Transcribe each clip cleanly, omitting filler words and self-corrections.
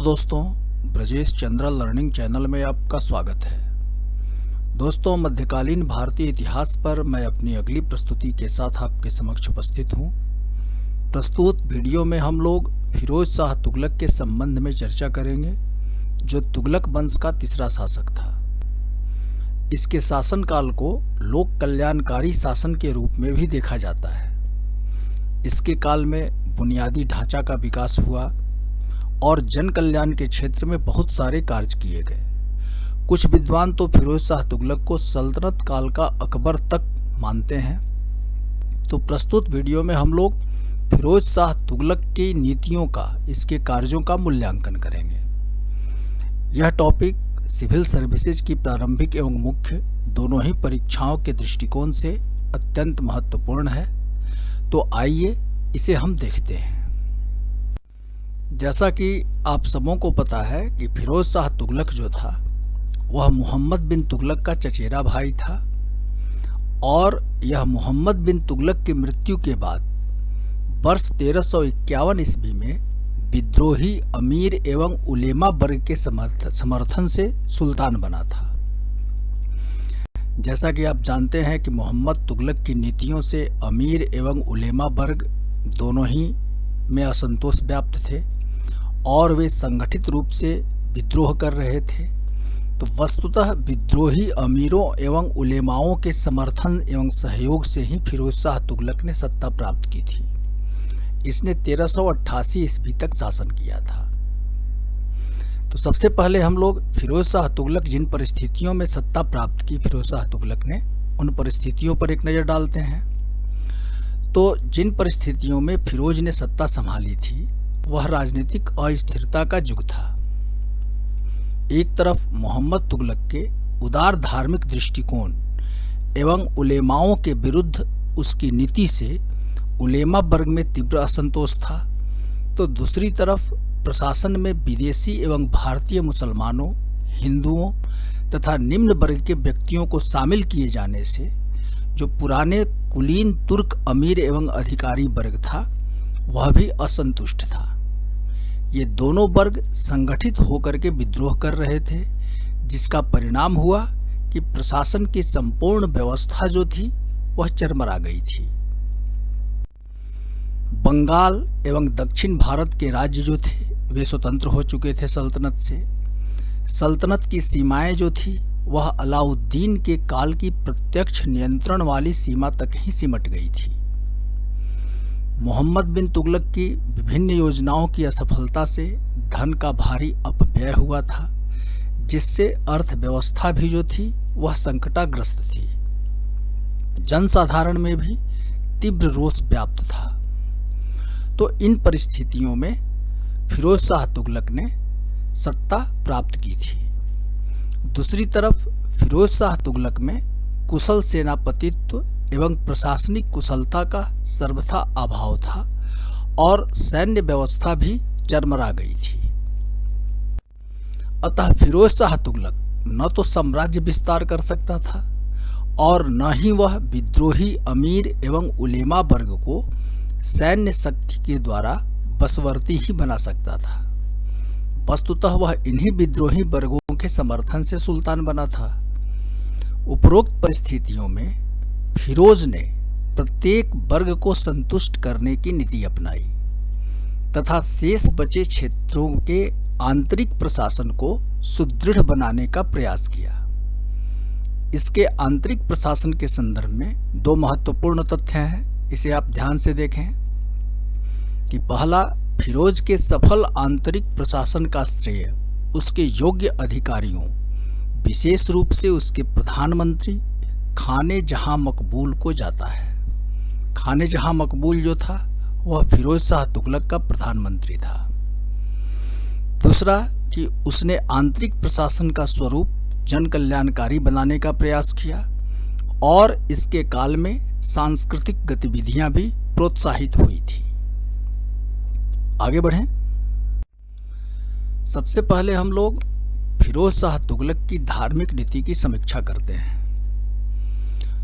दोस्तों, Brajesh Chandra learning channel में आपका स्वागत है। दोस्तों, मध्यकालीन भारतीय इतिहास पर मैं अपनी अगली प्रस्तुति के साथ आपके समक्ष उपस्थित हूँ। प्रस्तुत वीडियो में हम लोग फिरोज शाह तुगलक के संबंध में चर्चा करेंगे, जो तुगलक वंश का तीसरा शासक था। इसके शासनकाल को लोक कल्याणकारी शासन के रूप में भी देखा जाता है। इसके काल में बुनियादी ढांचा का विकास हुआ और जन कल्याण के क्षेत्र में बहुत सारे कार्य किए गए। कुछ विद्वान तो फिरोज शाह तुगलक को सल्तनत काल का अकबर तक मानते हैं। तो प्रस्तुत वीडियो में हम लोग फिरोज शाह तुगलक की नीतियों का, इसके कार्यों का मूल्यांकन करेंगे। यह टॉपिक सिविल सर्विसेज की प्रारंभिक एवं मुख्य दोनों ही परीक्षाओं के दृष्टिकोण से अत्यंत महत्वपूर्ण है। तो आइए इसे हम देखते हैं। जैसा कि आप सबों को पता है कि फिरोज शाह तुगलक जो था वह मोहम्मद बिन तुगलक का चचेरा भाई था, और यह मोहम्मद बिन तुगलक की मृत्यु के बाद वर्ष 1351 ईस्वी में विद्रोही अमीर एवं उलेमा वर्ग के समर्थन से सुल्तान बना था। जैसा कि आप जानते हैं कि मोहम्मद तुगलक की नीतियों से अमीर एवं उलेमा वर्ग दोनों ही में असंतोष व्याप्त थे और वे संगठित रूप से विद्रोह कर रहे थे। तो वस्तुतः विद्रोही अमीरों एवं उलेमाओं के समर्थन एवं सहयोग से ही फिरोज शाह तुगलक ने सत्ता प्राप्त की थी। इसने 1388 ईस्वी तक शासन किया था। तो सबसे पहले हम लोग फिरोज शाह तुगलक जिन परिस्थितियों में सत्ता प्राप्त की फिरोज शाह तुगलक ने, उन परिस्थितियों पर एक नज़र डालते हैं। तो जिन परिस्थितियों में फिरोज ने सत्ता संभाली थी वह राजनीतिक अस्थिरता का युग था। एक तरफ मोहम्मद तुगलक के उदार धार्मिक दृष्टिकोण एवं उलेमाओं के विरुद्ध उसकी नीति से उलेमा वर्ग में तीव्र असंतोष था, तो दूसरी तरफ प्रशासन में विदेशी एवं भारतीय मुसलमानों, हिंदुओं तथा निम्न वर्ग के व्यक्तियों को शामिल किए जाने से जो पुराने कुलीन तुर्क अमीर एवं अधिकारी वर्ग था वह भी असंतुष्ट था। ये दोनों वर्ग संगठित होकर के विद्रोह कर रहे थे, जिसका परिणाम हुआ कि प्रशासन की संपूर्ण व्यवस्था जो थी वह चरमरा गई थी। बंगाल एवं दक्षिण भारत के राज्य जो थे वे स्वतंत्र हो चुके थे सल्तनत से। सल्तनत की सीमाएं जो थी वह अलाउद्दीन के काल की प्रत्यक्ष नियंत्रण वाली सीमा तक ही सिमट गई थी। मोहम्मद बिन तुगलक की विभिन्न योजनाओं की असफलता से धन का भारी अपव्यय हुआ था, जिससे अर्थव्यवस्था भी जो थी वह संकटाग्रस्त थी। जनसाधारण में भी तीव्र रोष व्याप्त था। तो इन परिस्थितियों में फिरोज शाह तुगलक ने सत्ता प्राप्त की थी। दूसरी तरफ फिरोज शाह तुगलक में कुशल सेनापतित्व एवं प्रशासनिक कुशलता का सर्वथा अभाव था और सैन्य व्यवस्था भी चरमरा गई थी। अतः फिरोज शाह तुगलक न तो साम्राज्य विस्तार कर सकता था और न ही वह विद्रोही अमीर एवं उलेमा वर्ग को सैन्य शक्ति के द्वारा बशवर्ती ही बना सकता था। वस्तुतः वह इन्हीं विद्रोही वर्गों के समर्थन से सुल्तान बना था। उपरोक्त परिस्थितियों में फिरोज ने प्रत्येक वर्ग को संतुष्ट करने की नीति अपनाई तथा शेष बचे क्षेत्रों के आंतरिक प्रशासन को सुदृढ़ बनाने का प्रयास किया। इसके आंतरिक प्रशासन के संदर्भ में दो महत्वपूर्ण तथ्य हैं, इसे आप ध्यान से देखें कि पहला, फिरोज के सफल आंतरिक प्रशासन का श्रेय उसके योग्य अधिकारियों, विशेष रूप से उसके प्रधानमंत्री खाने जहां मकबूल को जाता है। खाने जहां मकबूल जो था वह फिरोज शाह तुगलक का प्रधानमंत्री था। दूसरा कि उसने आंतरिक प्रशासन का स्वरूप जन कल्याणकारी बनाने का प्रयास किया और इसके काल में सांस्कृतिक गतिविधियां भी प्रोत्साहित हुई थी। आगे बढ़ें। सबसे पहले हम लोग फिरोज शाह तुगलक की धार्मिक नीति की समीक्षा करते हैं।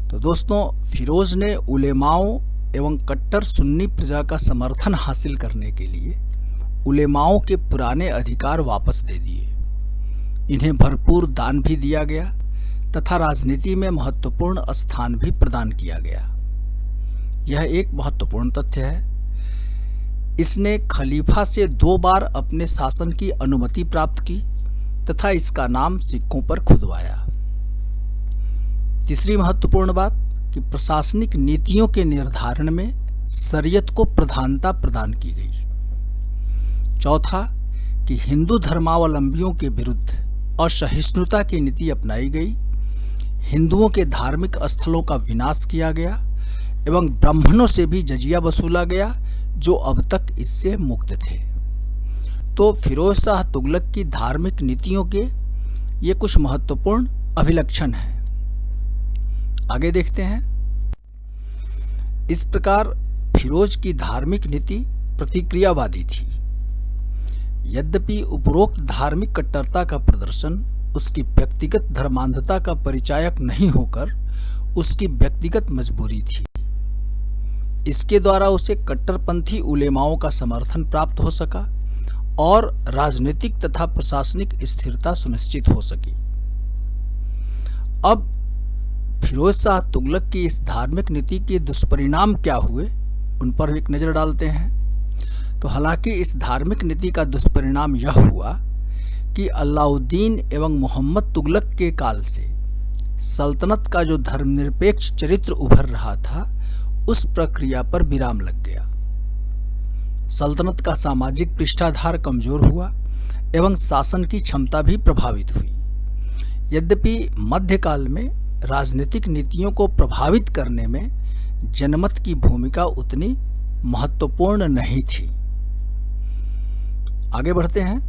तो दोस्तों, फिरोज ने उलेमाओं एवं कट्टर सुन्नी प्रजा का समर्थन हासिल करने के लिए उलेमाओं के पुराने अधिकार वापस दे दिए। इन्हें भरपूर दान भी दिया गया तथा राजनीति में महत्वपूर्ण स्थान भी प्रदान किया गया। यह एक महत्वपूर्ण तथ्य है। इसने खलीफा से 2 बार अपने शासन की अनुमति प्राप्त की तथा इसका नाम सिक्कों पर खुदवाया। तीसरी महत्वपूर्ण बात कि प्रशासनिक नीतियों के निर्धारण में शरीयत को प्रधानता प्रदान की गई। चौथा कि हिंदू धर्मावलंबियों के विरुद्ध असहिष्णुता की नीति अपनाई गई। हिंदुओं के धार्मिक स्थलों का विनाश किया गया एवं ब्राह्मणों से भी जजिया वसूला गया जो अब तक इससे मुक्त थे। तो फिरोज शाह तुगलक की धार्मिक नीतियों के ये कुछ महत्वपूर्ण अभिलक्षण हैं। आगे देखते हैं। इस प्रकार फिरोज की धार्मिक नीति प्रतिक्रियावादी थी। यद्यपि उपरोक्त धार्मिक कट्टरता का प्रदर्शन उसकी व्यक्तिगत धर्मांधता का परिचायक नहीं होकर उसकी व्यक्तिगत मजबूरी थी। इसके द्वारा उसे कट्टरपंथी उलेमाओं का समर्थन प्राप्त हो सका और राजनीतिक तथा प्रशासनिक स्थिरता सुनिश्चित हो सकी। अब फिरोज शाह तुगलक की इस धार्मिक नीति के दुष्परिणाम क्या हुए उन पर एक नज़र डालते हैं। तो हालांकि इस धार्मिक नीति का दुष्परिणाम यह हुआ कि अलाउद्दीन एवं मोहम्मद तुगलक के काल से सल्तनत का जो धर्मनिरपेक्ष चरित्र उभर रहा था उस प्रक्रिया पर विराम लग गया। सल्तनत का सामाजिक पृष्ठाधार कमजोर हुआ एवं शासन की क्षमता भी प्रभावित हुई। यद्यपि मध्यकाल में राजनीतिक नीतियों को प्रभावित करने में जनमत की भूमिका उतनी महत्वपूर्ण नहीं थी। आगे बढ़ते हैं।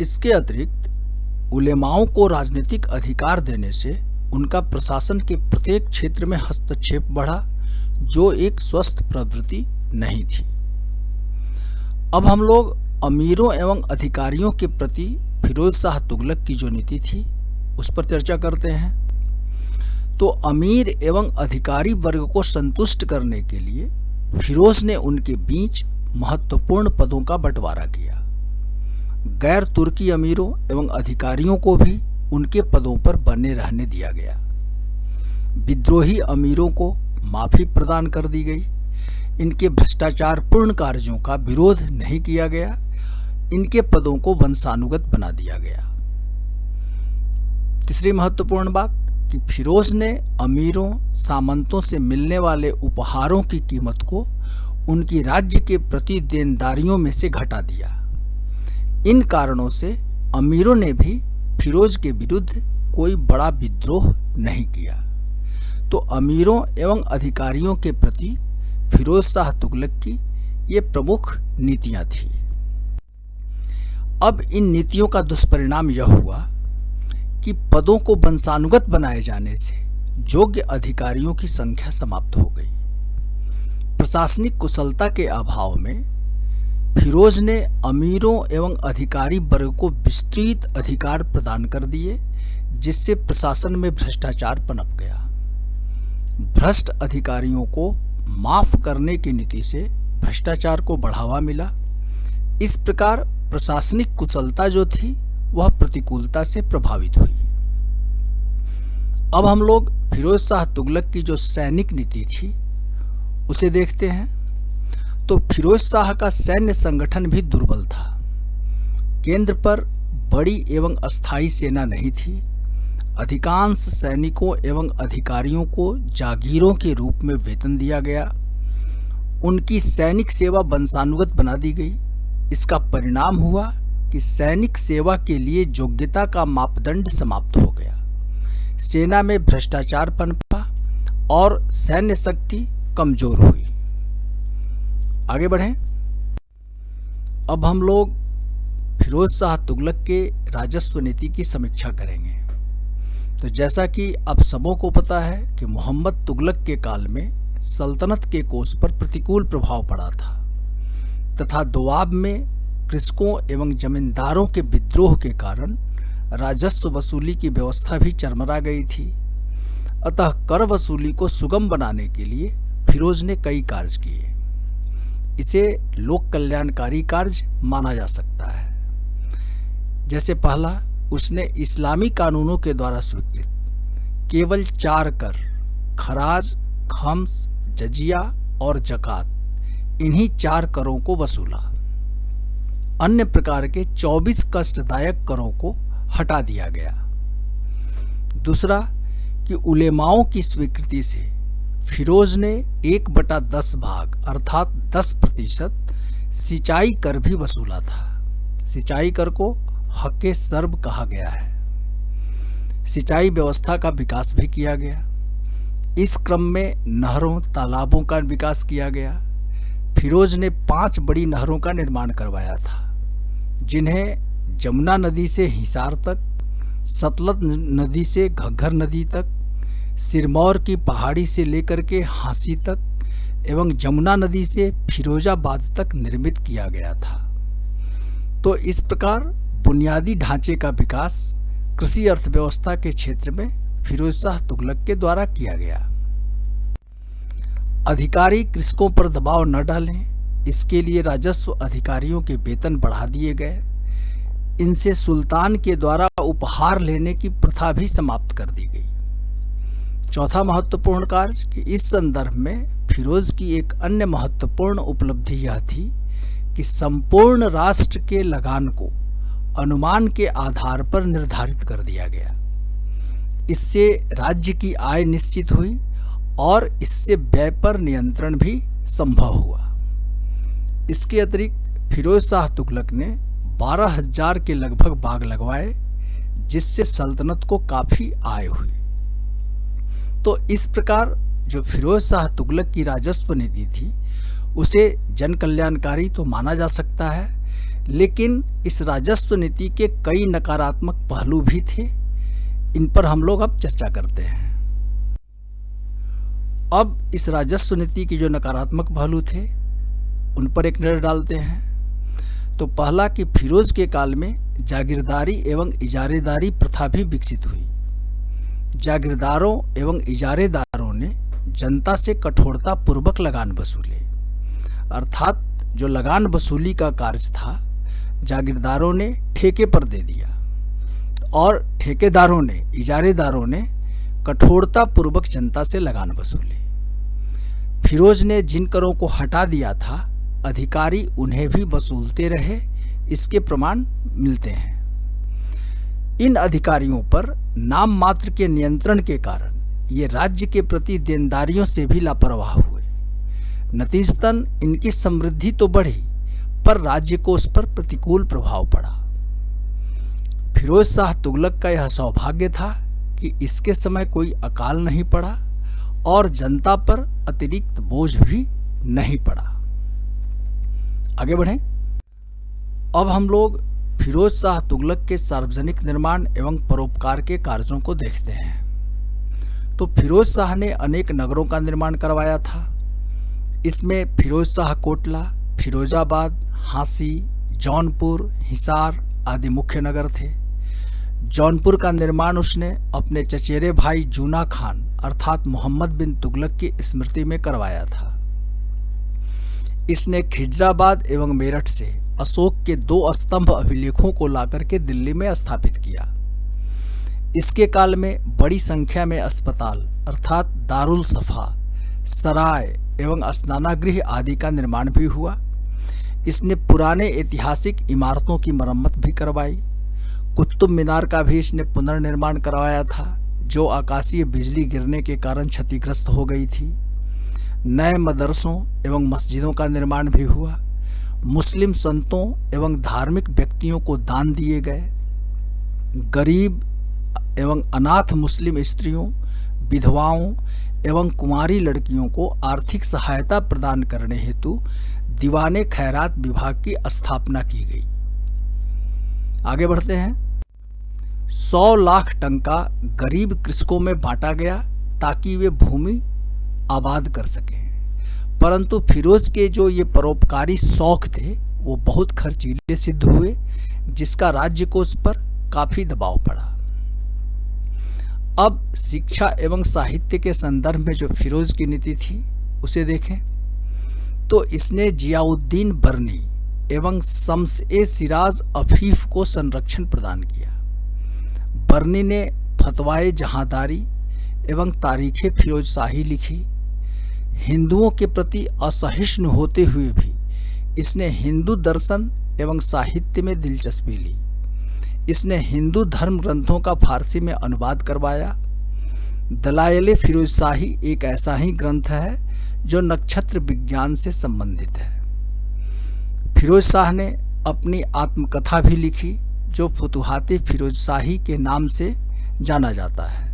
इसके अतिरिक्त उलेमाओं को राजनीतिक अधिकार देने से उनका प्रशासन के प्रत्येक क्षेत्र में हस्तक्षेप बढ़ा जो एक स्वस्थ प्रवृत्ति नहीं थी। अब हम लोग अमीरों एवं अधिकारियों के प्रति फिरोज शाह तुगलक की जो नीति थी उस पर चर्चा करते हैं। तो अमीर एवं अधिकारी वर्ग को संतुष्ट करने के लिए फिरोज ने उनके बीच महत्वपूर्ण पदों का बंटवारा किया। गैर तुर्की अमीरों एवं अधिकारियों को भी उनके पदों पर बने रहने दिया गया। विद्रोही अमीरों को माफी प्रदान कर दी गई। इनके भ्रष्टाचारपूर्ण कार्यों का विरोध नहीं किया गया। इनके पदों को वंशानुगत बना दिया गया। तीसरी महत्वपूर्ण बात कि फिरोज ने अमीरों सामंतों से मिलने वाले उपहारों की कीमत को उनकी राज्य के प्रति देनदारियों में से घटा दिया। इन कारणों से अमीरों ने भी फिरोज के विरुद्ध कोई बड़ा विद्रोह नहीं किया। तो अमीरों एवं अधिकारियों के प्रति फिरोज शाह तुगलक की ये प्रमुख नीतियां थी। अब इन नीतियों का दुष्परिणाम यह हुआ कि पदों को वंशानुगत बनाए जाने से योग्य अधिकारियों की संख्या समाप्त हो गई। प्रशासनिक कुशलता के अभाव में फिरोज ने अमीरों एवं अधिकारी वर्ग को विस्तृत अधिकार प्रदान कर दिए, जिससे प्रशासन में भ्रष्टाचार पनप गया। भ्रष्ट अधिकारियों को माफ करने की नीति से भ्रष्टाचार को बढ़ावा मिला। इस प्रकार प्रशासनिक कुशलता जो थी वह प्रतिकूलता से प्रभावित हुई। अब हम लोग फिरोज शाह तुगलक की जो सैनिक नीति थी उसे देखते हैं। तो फिरोज शाह का सैन्य संगठन भी दुर्बल था। केंद्र पर बड़ी एवं अस्थायी सेना नहीं थी। अधिकांश सैनिकों एवं अधिकारियों को जागीरों के रूप में वेतन दिया गया। उनकी सैनिक सेवा वंशानुगत बना दी गई। इसका परिणाम हुआ कि सैनिक सेवा के लिए योग्यता का मापदंड समाप्त हो गया। सेना में भ्रष्टाचार पनपा और सैन्य शक्ति कमजोर हुई। आगे बढ़ें। अब हम लोग फिरोज शाह तुगलक के राजस्व नीति की समीक्षा करेंगे। तो जैसा कि आप सबों को पता है कि मोहम्मद तुगलक के काल में सल्तनत के कोष पर प्रतिकूल प्रभाव पड़ा था तथा दोआब में कृषकों एवं जमींदारों के विद्रोह के कारण राजस्व वसूली की व्यवस्था भी चरमरा गई थी। अतः कर वसूली को सुगम बनाने के लिए फिरोज ने कई कार्य किए। इसे लोक कल्याणकारी कार्य माना जा सकता है। जैसे पहला, उसने इस्लामी कानूनों के द्वारा स्वीकृत केवल 4 कर खराज, खम्स, जजिया और ज़कात, इन्हीं 4 करों को वसूला। अन्य प्रकार के 24 कष्टदायक करों को हटा दिया गया। दूसरा कि उलेमाओं की स्वीकृति से फिरोज ने 1/10 भाग अर्थात 10% सिंचाई कर भी वसूला था। सिंचाई कर को हक़े सर्ब कहा गया है। सिंचाई व्यवस्था का विकास भी किया गया। इस क्रम में नहरों, तालाबों का विकास किया गया। फिरोज ने 5 बड़ी नहरों का निर्माण करवाया था, जिन्हें जमुना नदी से हिसार तक, सतलज नदी से घग्घर नदी तक, सिरमौर की पहाड़ी से लेकर के हांसी तक एवं जमुना नदी से फिरोजाबाद तक निर्मित किया गया था। तो इस प्रकार बुनियादी ढांचे का विकास कृषि अर्थव्यवस्था के क्षेत्र में फिरोज शाह तुगलक के द्वारा किया गया। अधिकारी कृषकों पर दबाव न डालें, इसके लिए राजस्व अधिकारियों के वेतन बढ़ा दिए गए। इनसे सुल्तान के द्वारा उपहार लेने की प्रथा भी समाप्त कर दी गई। चौथा महत्वपूर्ण कार्य कि इस संदर्भ में फिरोज की एक अन्य महत्वपूर्ण उपलब्धि यह थी कि संपूर्ण राष्ट्र के लगान को अनुमान के आधार पर निर्धारित कर दिया गया। इससे राज्य की आय निश्चित हुई और इससे व्यय पर नियंत्रण भी संभव हुआ। इसके अतिरिक्त फिरोज शाह तुगलक ने 12,000 के लगभग बाग लगवाए, जिससे सल्तनत को काफी आय हुई। तो इस प्रकार जो फिरोज शाह तुगलक की राजस्व नीति थी उसे जन कल्याणकारी तो माना जा सकता है, लेकिन इस राजस्व नीति के कई नकारात्मक पहलू भी थे। इन पर हम लोग अब चर्चा करते हैं। अब इस राजस्व नीति की जो नकारात्मक पहलू थे उन पर एक नजर डालते हैं। तो पहला कि फिरोज के काल में जागीरदारी एवं इजारेदारी प्रथा भी विकसित हुई। जागीरदारों एवं इजारेदारों ने जनता से कठोरता पूर्वक लगान वसूले, अर्थात जो लगान वसूली का कार्य था जागीरदारों ने ठेके पर दे दिया और ठेकेदारों ने, इजारेदारों ने कठोरता पूर्वक जनता से लगान वसूली। फिरोज ने जिन करों को हटा दिया था अधिकारी उन्हें भी वसूलते रहे, इसके प्रमाण मिलते हैं। इन अधिकारियों पर नाम मात्र के नियंत्रण के कारण ये राज्य के प्रति देनदारियों से भी लापरवाह हुए। नतीजतन इनकी समृद्धि तो बढ़ी पर राज्य को उस पर प्रतिकूल प्रभाव पड़ा। फिरोज शाह तुगलक का यह सौभाग्य था कि इसके समय कोई अकाल नहीं पड़ा और जनता पर अतिरिक्त बोझ भी नहीं पड़ा। आगे बढ़ें। अब हम लोग फिरोज शाह तुगलक के सार्वजनिक निर्माण एवं परोपकार के कार्यों को देखते हैं। तो फिरोज शाह ने अनेक नगरों का निर्माण करवाया था। इसमें फिरोज शाह कोटला, फिरोजाबाद, हांसी, जौनपुर, हिसार आदि मुख्य नगर थे। जौनपुर का निर्माण उसने अपने चचेरे भाई जूना खान अर्थात मोहम्मद बिन तुगलक की स्मृति में करवाया था। इसने खिजराबाद एवं मेरठ से अशोक के 2 स्तंभ अभिलेखों को लाकर के दिल्ली में स्थापित किया। इसके काल में बड़ी संख्या में अस्पताल अर्थात दारुल सफा, सराय एवं स्नानागृह आदि का निर्माण भी हुआ। इसने पुराने ऐतिहासिक इमारतों की मरम्मत भी करवाई। कुतुब मीनार का भी इसने पुनर्निर्माण करवाया था, जो आकाशीय बिजली गिरने के कारण क्षतिग्रस्त हो गई थी। नए मदरसों एवं मस्जिदों का निर्माण भी हुआ। मुस्लिम संतों एवं धार्मिक व्यक्तियों को दान दिए गए। गरीब एवं अनाथ मुस्लिम स्त्रियों, विधवाओं एवं कुंवारी लड़कियों को आर्थिक सहायता प्रदान करने हेतु दीवाने खैरात विभाग की स्थापना की गई। आगे बढ़ते हैं। 100 लाख टंका गरीब कृषकों में बांटा गया ताकि वे भूमि आबाद कर सकें, परंतु फिरोज के जो ये परोपकारी शौक थे वो बहुत खर्चीले सिद्ध हुए, जिसका राज्य को उस पर काफी दबाव पड़ा। अब शिक्षा एवं साहित्य के संदर्भ में जो फिरोज की नीति थी उसे देखें। तो इसने जियाउद्दीन बर्नी एवं शम्स-ए-सिराज अफीफ को संरक्षण प्रदान किया। बर्नी ने फतवाए जहांदारी एवं तारीखे फिरोजशाही लिखी। हिंदुओं के प्रति असहिष्णु होते हुए भी इसने हिंदू दर्शन एवं साहित्य में दिलचस्पी ली। इसने हिंदू धर्म ग्रंथों का फारसी में अनुवाद करवाया। दलाइल फिरोजशाही एक ऐसा ही ग्रंथ है जो नक्षत्र विज्ञान से संबंधित है। फिरोज शाह ने अपनी आत्मकथा भी लिखी जो फुतुहाते फिरोजशाही के नाम से जाना जाता है,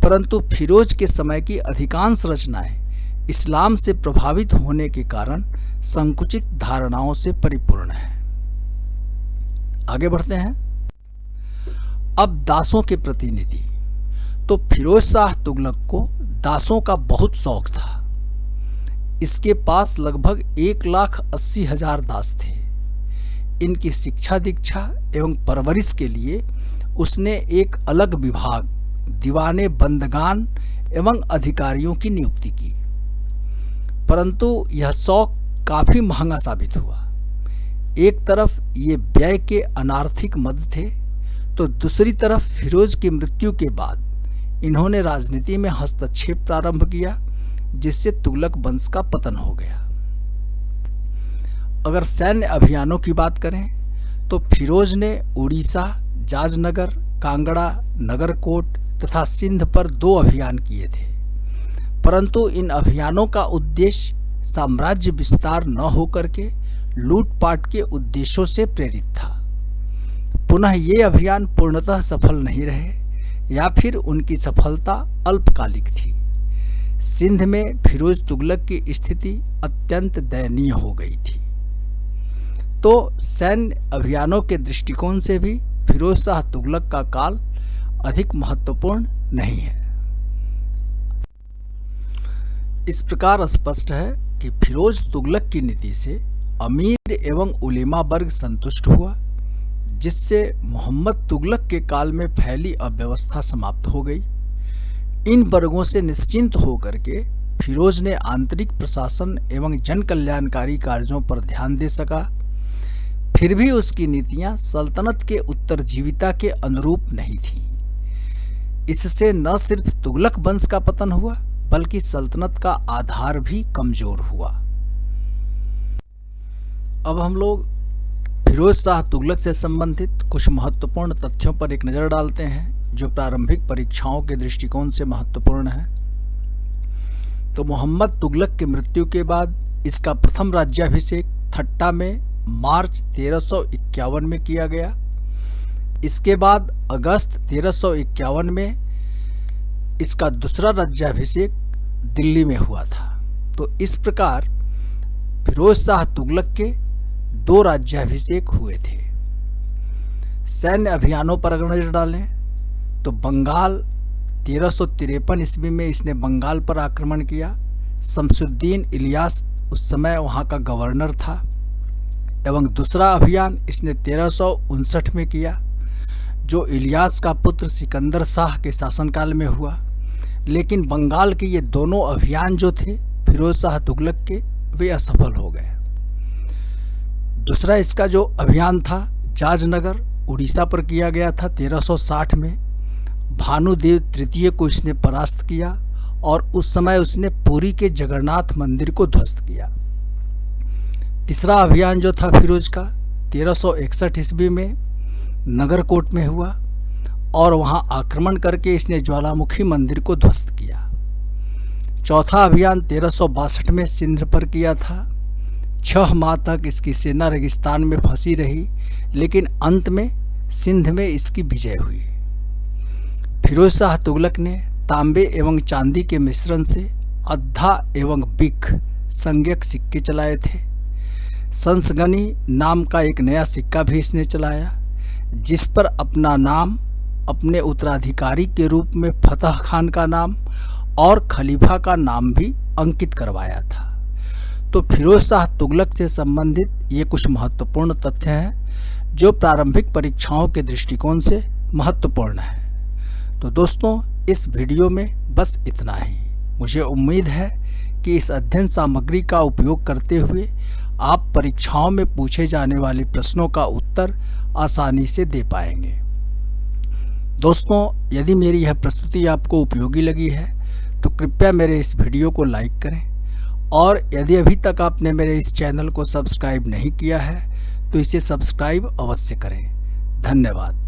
परंतु फिरोज के समय की अधिकांश रचनाएं इस्लाम से प्रभावित होने के कारण संकुचित धारणाओं से परिपूर्ण है। आगे बढ़ते हैं। अब दासों के प्रतिनिधि। तो फिरोज शाह तुगलक को दासों का बहुत शौक था। इसके पास लगभग 1,80,000 दास थे। इनकी शिक्षा दीक्षा एवं परवरिश के लिए उसने एक अलग विभाग दीवाने बंदगान एवं अधिकारियों की नियुक्ति की, परंतु यह शौक काफी महंगा साबित हुआ। एक तरफ ये व्यय के अनार्थिक मद थे, तो दूसरी तरफ फिरोज की मृत्यु के बाद इन्होंने राजनीति में हस्तक्षेप प्रारंभ किया, जिससे तुगलक वंश का पतन हो गया। अगर सैन्य अभियानों की बात करें तो फिरोज ने उड़ीसा, जाजनगर, कांगड़ा, नगरकोट तथा सिंध पर 2 अभियान किए थे, परंतु इन अभियानों का उद्देश्य साम्राज्य विस्तार न होकर के लूटपाट के उद्देश्यों से प्रेरित था। पुनः ये अभियान पूर्णतः सफल नहीं रहे या फिर उनकी सफलता अल्पकालिक थी। सिंध में फिरोज तुगलक की स्थिति अत्यंत दयनीय हो गई थी। तो सैन्य अभियानों के दृष्टिकोण से भी फिरोज शाह तुगलक का काल अधिक महत्वपूर्ण नहीं है। इस प्रकार स्पष्ट है कि फिरोज तुगलक की नीति से अमीर एवं उलेमा वर्ग संतुष्ट हुआ, जिससे मोहम्मद तुगलक के काल में फैली अव्यवस्था समाप्त हो गई। इन वर्गों से निश्चिंत होकर के फिरोज ने आंतरिक प्रशासन एवं जन कल्याणकारी कार्यों पर ध्यान दे सका। फिर भी उसकी नीतियां सल्तनत के उत्तरजीविता के अनुरूप नहीं थीं। इससे न सिर्फ तुगलक वंश का पतन हुआ, बल्कि सल्तनत का आधार भी कमजोर हुआ। अब हम लोग फिरोज शाह तुगलक से संबंधित कुछ महत्वपूर्ण तथ्यों पर एक नज़र डालते हैं, जो प्रारंभिक परीक्षाओं के दृष्टिकोण से महत्वपूर्ण है। तो मोहम्मद तुगलक की मृत्यु के बाद इसका प्रथम राज्याभिषेक ठट्टा में मार्च 1351 में किया गया। इसके बाद अगस्त 1351 में इसका दूसरा राज्याभिषेक दिल्ली में हुआ था। तो इस प्रकार फिरोज शाह तुगलक के 2 राज्याभिषेक हुए थे। सैन्य अभियानों पर अगर नजर डालें तो बंगाल 1353 ईस्वी में इसने बंगाल पर आक्रमण किया। शमसुद्दीन इलियास उस समय वहां का गवर्नर था। एवं दूसरा अभियान इसने 1359 में किया, जो इलियास का पुत्र सिकंदर शाह के शासनकाल में हुआ। लेकिन बंगाल के ये दोनों अभियान जो थे फिरोज शाह तुगलक के, वे असफल हो गए। दूसरा इसका जो अभियान था जाजनगर उड़ीसा पर किया गया था 1360 में। भानुदेव तृतीय को इसने परास्त किया और उस समय उसने पुरी के जगन्नाथ मंदिर को ध्वस्त किया। तीसरा अभियान जो था फिरोज का 1361 ईस्वी में नगरकोट में हुआ और वहां आक्रमण करके इसने ज्वालामुखी मंदिर को ध्वस्त किया। चौथा अभियान 1362 में सिंध पर किया था। 6 माह तक इसकी सेना रेगिस्तान में फंसी रही, लेकिन अंत में सिंध में इसकी विजय हुई। फिरोज शाह तुगलक ने तांबे एवं चांदी के मिश्रण से अद्धा एवं बिक संज्ञक सिक्के चलाए थे। संसगनी नाम का एक नया सिक्का भी इसने चलाया, जिस पर अपना नाम, अपने उत्तराधिकारी के रूप में फतह खान का नाम और खलीफा का नाम भी अंकित करवाया था। तो फिरोज शाह तुगलक से संबंधित ये कुछ महत्वपूर्ण तथ्य हैं जो प्रारंभिक परीक्षाओं के दृष्टिकोण से महत्वपूर्ण है। तो दोस्तों, इस वीडियो में बस इतना ही। मुझे उम्मीद है कि इस अध्ययन सामग्री का उपयोग करते हुए आप परीक्षाओं में पूछे जाने वाले प्रश्नों का उत्तर आसानी से दे पाएंगे। दोस्तों, यदि मेरी यह प्रस्तुति आपको उपयोगी लगी है तो कृपया मेरे इस वीडियो को लाइक करें, और यदि अभी तक आपने मेरे इस चैनल को सब्सक्राइब नहीं किया है तो इसे सब्सक्राइब अवश्य करें। धन्यवाद।